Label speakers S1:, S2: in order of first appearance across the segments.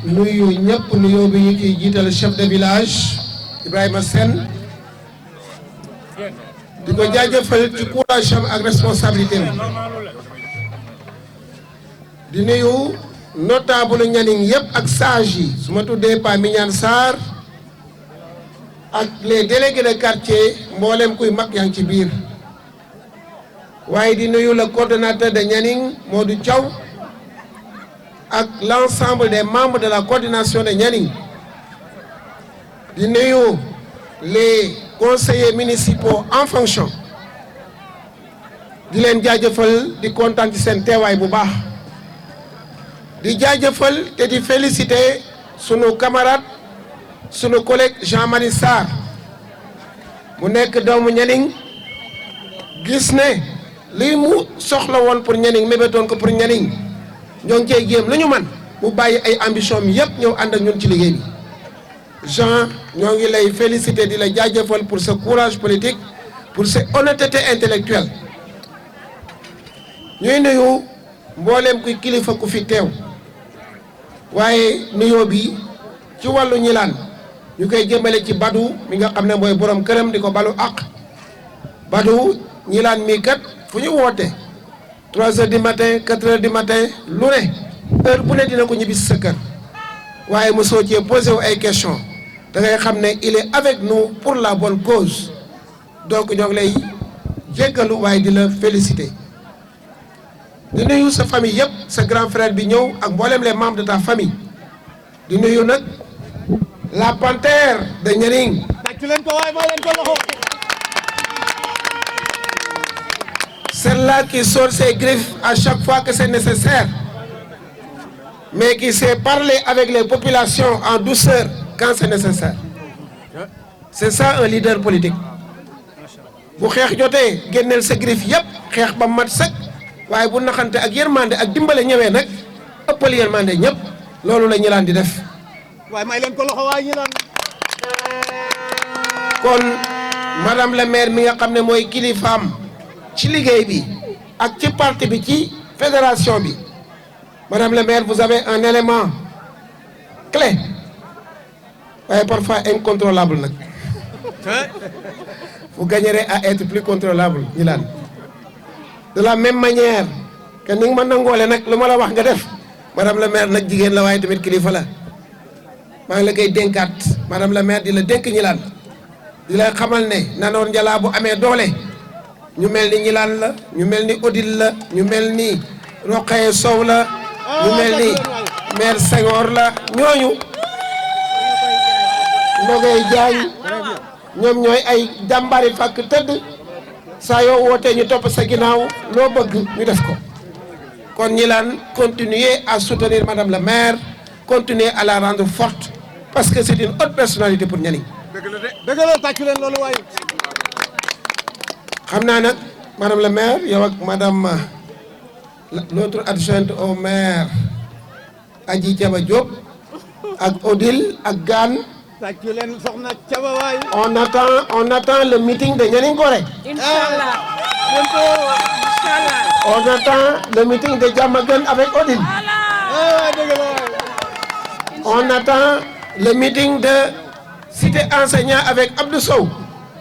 S1: nuyu ñëpp nuyoo bi ñu ciy jiital chef de village Ibrahima Sène di ko jaajëfal ci courage am ak responsabilité am di nuyu notable Nianing yëpp ak sage yi su ma tuddee Pa Mignane Sarr ak les délégués de quartier mboolem kuy mag yaa ngi ci biir waaye di nuyu le coordonnateur de Nianing Modou Thiaw ak l'ensemble des membres de la coordination de Nianing di nuyu les conseillers municipaux en fonction di leen jaajëfal di kontaan ci seen teewaay bu baax di jaajëfal te di féliciter sunu camarade sunu collègue Jean-Marie Sarr mu nekk doomu Nianing gis ne lii mu soxla woon pour Nianing mébétoon ko pour Nianing ñoo ngi cey jéem lu ñu man mu bàyyi ay ambition mi yëpp ñëw ànd ak ñun ci liggéey bi Jean ñoo ngi lay féliciter di la jaajëfal pour ce courage politique pour cette honnêteté intellectuelle ñuy nuyu mbooleem kuy kilifa ku fi teew waaye nuyoo bi ci wàllu ñilaan ñu koy jëmale ci Badou mi nga xam ne mooy borom këram di ko balu àq Badou ñilaan mi kat fu ñu woote 3 heures du matin 4 heures du matin lu ne heure bu ne dina ko ñibbi si sa kër waaye mosoo cee posé wu ay questions da ngay xam ne il est avec nous pour la bonne cause donc ñoo ngi lay jéggalu waaye di la féliciter di nuyu sa famille yëpp sa grand frère bi ñëw ak mboolem les membres de ta famille di nuyu nag la panthère de Nianing. Celle-là qui sort ses griffes à chaque fois que c'est nécessaire, mais qui sait parler avec les populations en douceur quand c'est nécessaire. C'est ça un leader politique. bu xeex jotee génneel sa griffe yëpp xeex ba mat sëkk waaye bu naxante ak yërmande ak dimbale ñëwee nag ëppal yërmande ñëpp loolu la ñilaan di def.
S2: waaye may leen ko loxo waaye ñilaan.
S1: kon madame la maire mi nga xam ne mooy kilifaam ci liggéey bi ak ci parti bi ci fédération bi madame la maire vous avez un élément clé waaye parfois incontrôlable nag vous gagnerez à être plus contrôlable ñilaan de la même manière que ni nga ma nangoole nag lu ma la wax nga def madame la maire nag jigéen la waaye tamit kilifa la maa ngi la koy dénkaat madame la maire di la dénk ñilaan di la xamal ne Nanoor Njala bu amee doole ñu mel ni ñilaan la ñu mel ni Odile la ñu mel ni Roqaye Sow la ñu mel ni maire Senghor la ñooñu Ndogay Diagne ñoom ñooy ay jàmbari fàkk tëdd saa yoo wootee ñu topp sa ginnaaw loo bëgg ñu def ko kon ñilaan continuer à soutenir madame la maire continuer à la rendre forte parce que c'est une haute personnalité pour Nianing.
S2: dëgg la tàccu leen loolu waaye.
S1: xam naa nag madame la maire yow ak madame l'autre adjointe au maire Adji Thiaba Diop ak Odile ak Gane.
S2: tàccu leen soxna Thiaba waaye.
S1: on attend le meeting de Nianing Gorée.
S3: Inch'Allah.
S1: On attend le meeting de Diamaguène avec Odile.
S2: dëgg la waaye.
S1: On attend le meeting de Cité enseignant avec Abdou Sow.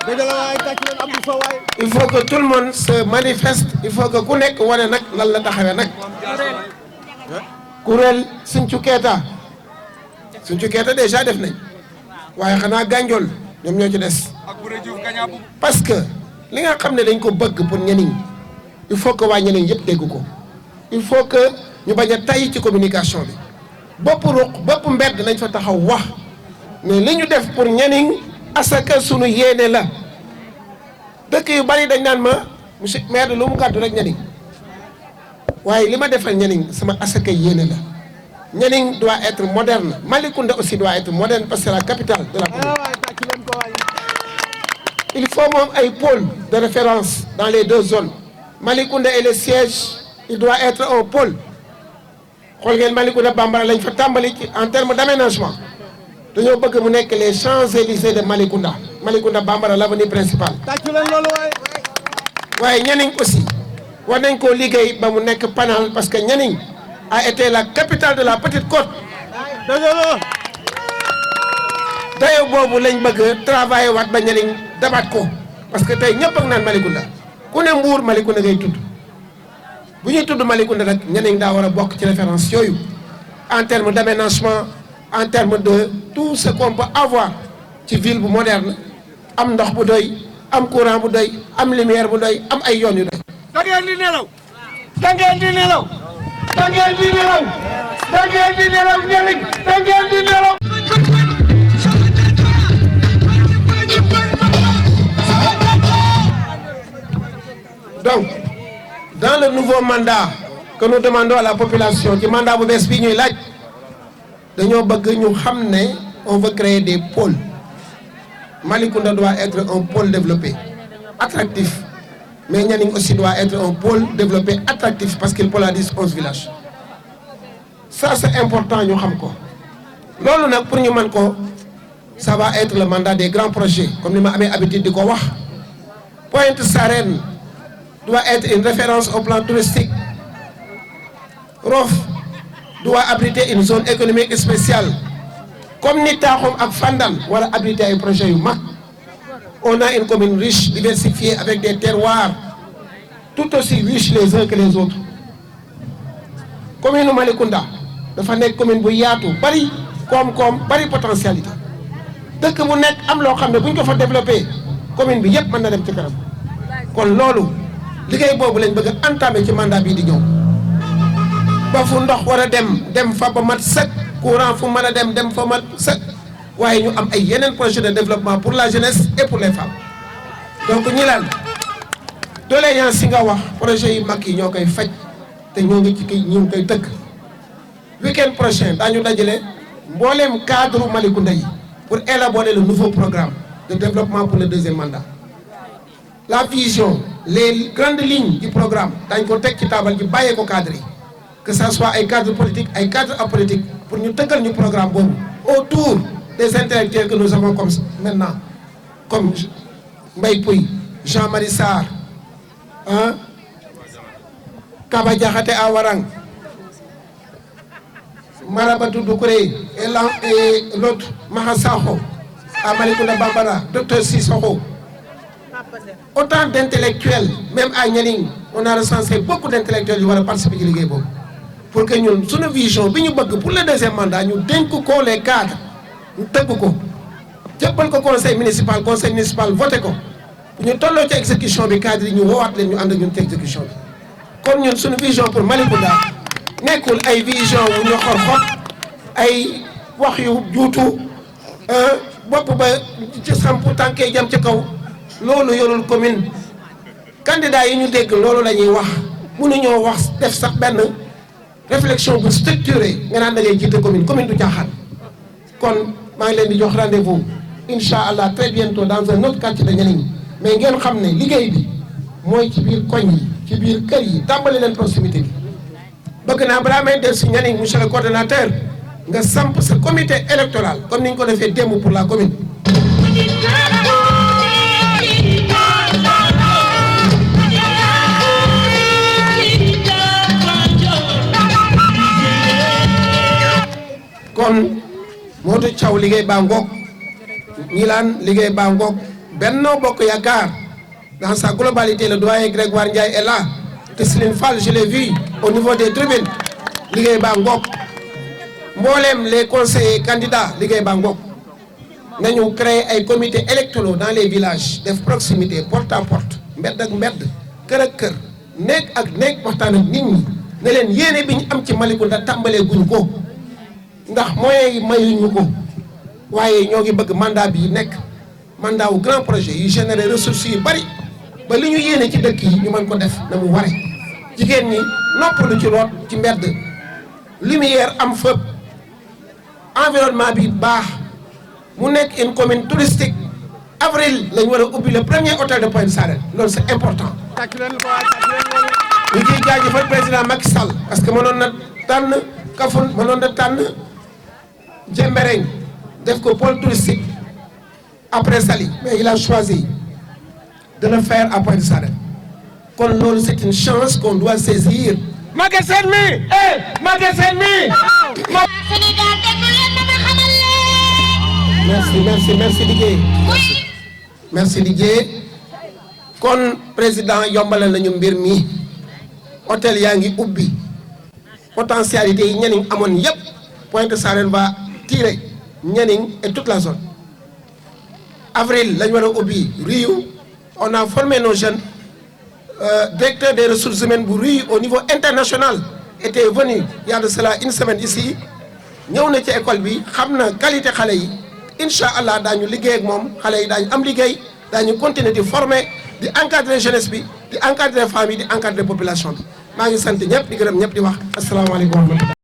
S2: dëgg la waaye tàccu leen Abdou Sow waaye.
S1: Il faut que tout le monde se manifeste il faut que ku nekk wane nag lan la taxawee nag. kuréel Sinthiou Keita déjà def nañ waaye xanaa Gandiol ñoom ñoo ci des. parce que li nga xam ne dañ ko bëgg pour Nianing il faut que waa Nianing yëpp dégg ko il faut que ñu bañ a tay ci communication bi bopp ruq bopp mbedd nañ fa taxaw wax ne li ñu def pour Nianing asaka sunu yéene la dëkk yu bari dañ naan ma monsieur maire de lu mu gàddu rek Nianing waaye li ma defal Nianing sama asaka yéene la Nianing doit être moderne Malicounda aussi doit être moderne parce que c'est la capitale de la commune. Il faut moom ay pôle de référence dans les deux zones Malicounda et le siège il doit être un pôle xool ngeen Malicounda Bambara lañ fa tàmbali ci en termes d'aménagement dañoo bëgg mu nekk les Champs-Élysées de Malicounda Bambara l'avenue principale.
S2: tàccu leen loolu waaye.
S1: waaye Nianing aussi war nañ koo liggéey ba mu nekk Panal parce que Nianing a été la capitale de la Petite Côte
S2: dëgg la.
S1: dayo boobu lañ bëgg travailler waat ba Nianing dabaat ko parce que tey ñëpp ak naan Malicounda ku ne Mbour Malicounda ngay tudd bu ñuy tudd Malicounda nag Nianing daa war a bokk ci référence yooyu en termes d'aménagement en termes de tout ce qu'on peut avoir ci ville bu moderne am ndox bu doy am courant bu doy am lumière bu doy am ay yoon yu doy.
S2: da ngeen di nelaw. da ngeen di nelaw.
S1: da ngeen di nelaw da ngeen di nelaw Nianing da ngeen di nelaw. Donc, dans le nouveau mandat que nous demandons à la population ci mandat bu bees bii ñuy laaj dañoo bëgg ñu xam ne on veut créer des pôles Malicounda doit être un pôle développé attractif mais Nianing aussi doit être un pôle développé attractif parce qu'il polarise 11 villages ça c'est important ñu xam ko loolu nag pour ñu mën ko ça va être le mandat des grands projets comme ni ma amee habitude di ko wax Pointe Sarène doit être une référence au plan touristique. Rof doit abriter une zone économique spéciale. Comme ni Taxum ak Fandane war a abriter ay projets yu mag. On a une commune riche, diversifiée avec des terroirs tout aussi riches les uns que les autres. Commune Malicounda dafa nekk commune bu yaatu bari koom-koom bari potentialité. dëkk bu nekk am loo xam ne bu ñu ko fa développé commune bi yépp mën na dem ci kanam. kon loolu liggéey boobu lañ bëgg a entamer ci mandat bii di ñëw ba fu ndox war a dem fa ba mat sëkk courant fu mën a dem fa mat sëkk waaye ñu am ay yeneen projet de développement pour la jeunesse et pour les femmes. donc ñi laan doléance yi nga wax projet yu mag yi ñoo koy faj te ñoo ngi ci ñu ngi koy tëkk week-end prochain daañu dajale mbooleem cadre Malicounda yi pour élaborer le nouveau programme de développement pour le deuxième mandat. La vision, les grandes lignes du programme, dañ ko teg ci taabal ji bàyyee ko cadre yi que ça soit ay cadres politiques ay cadres apolitiques pour ñu tëggal ñu programme boobu autour des intellectuels que nous avons comme maintenant comme Mbaye Pouy, Jean-Marie Sarr, Kaba Diakhaté à Warang, Marabatou Doucouré et l'autre Maha Sakho à Malicounda Bambara, Docteur Sissoko. Autant d'intellectuels, même à Nianing, on a recensé beaucoup d'intellectuels qui vont participer à liggéey boobu pour que ñun suñu vision bi ñu bëgg pour le deuxième mandat ñu dénk ko les cadres ñu tëgg ko jëppal ko conseil municipal voté ko bu ñu tolloo ci exécution bi cadre yi ñu woowaat leen ñu ànd ak ñun ci exécution bi. kon ñun suñu vision pour Malicounda nekkul ay vision wu ñu xor ay wax yu juutu bopp ba ci sampu tànkee jëm ci kaw. loolu yorul commune candidat yi ñu dégg loolu la ñuy wax mënuñoo wax def sax benn réflexion bu structurée nga naan da ngay jiite commune du caaxaan. kon maa ngi leen di jox rendez-vous incha allah très bientôt dans un autre quartier de Nianing mais ngeen xam ne liggéey bi mooy ci biir koñ yi ci biir kër yi tàmbali leen proximité bi. bëgg naa balaa may del si Nianing monsieur le coordonnateur nga samp sa comité électoral comme ni ñu ko defee démb pour la commune. kon Modou Thiaw liggéey baa ngoog ñi laan liggéey baa ngoog Benno Bokk Yaakaar dans sa globalité le doyen Grégoire Ndiaye est là Tesseline Fall je l'ai vu au niveau des tribunes liggéey baa ngoog mbooleem les conseillers candidats liggéey baa ngoog nañu créer ay comités électoraux dans les villages def proximité porte à porte mbedd ak mbedd kër ak kër nekk ak nekk waxtaan ak nit ñi ne leen yéene bi ñu am ci Malicounda tàmbalee guñ ko ndax moyens yi mayuñu ko waaye ñoo ngi bëgg mandat bi nekk mandat wu grand projet yu générer ressources yu bari ba li ñu yéene ci dëkk yi ñu mën ko def na mu ware jigéen ñi noppalu ci root ci mbedd lumière am fépp environnement bi baax mu nekk une commune touristique avril lañ war a ubbi le premier hôtel de Pointe Sarène loolu c'est important. ñu ciy jaajëfal président Macky Sall parce que mënoon na tànn Kafountine mënoon na tànn Diembéring def ko pôle touristique après Saly mais il a choisi de le faire à Pointe Sarène kon loolu c'est une chance qu'on doit saisir. Magasin mi Magasin mi. merci Didier merci Didier kon président yombalal nañu mbir mi hôtel yaa ngi ubbi potentialité yi Nianing amoon yépp Pointe Sarène va tirer Nianing et toute la zone avril lañu war a ubbi Riou on a formé nos jeunes directeur des ressources humaines bu Riou au niveau international était venu il y a de cela une semaine ici ñëw na ci école bi xam na qualité xale yi incha allah daañu liggéey ak moom xale yi daañu am liggéey daañu continuer di former di encadrer jeunesse bi di encadrer famille di encadrer population bi maa ngi sant ñëpp di gërëm ñëpp di wax asalaamaaleykum wa rahmatulah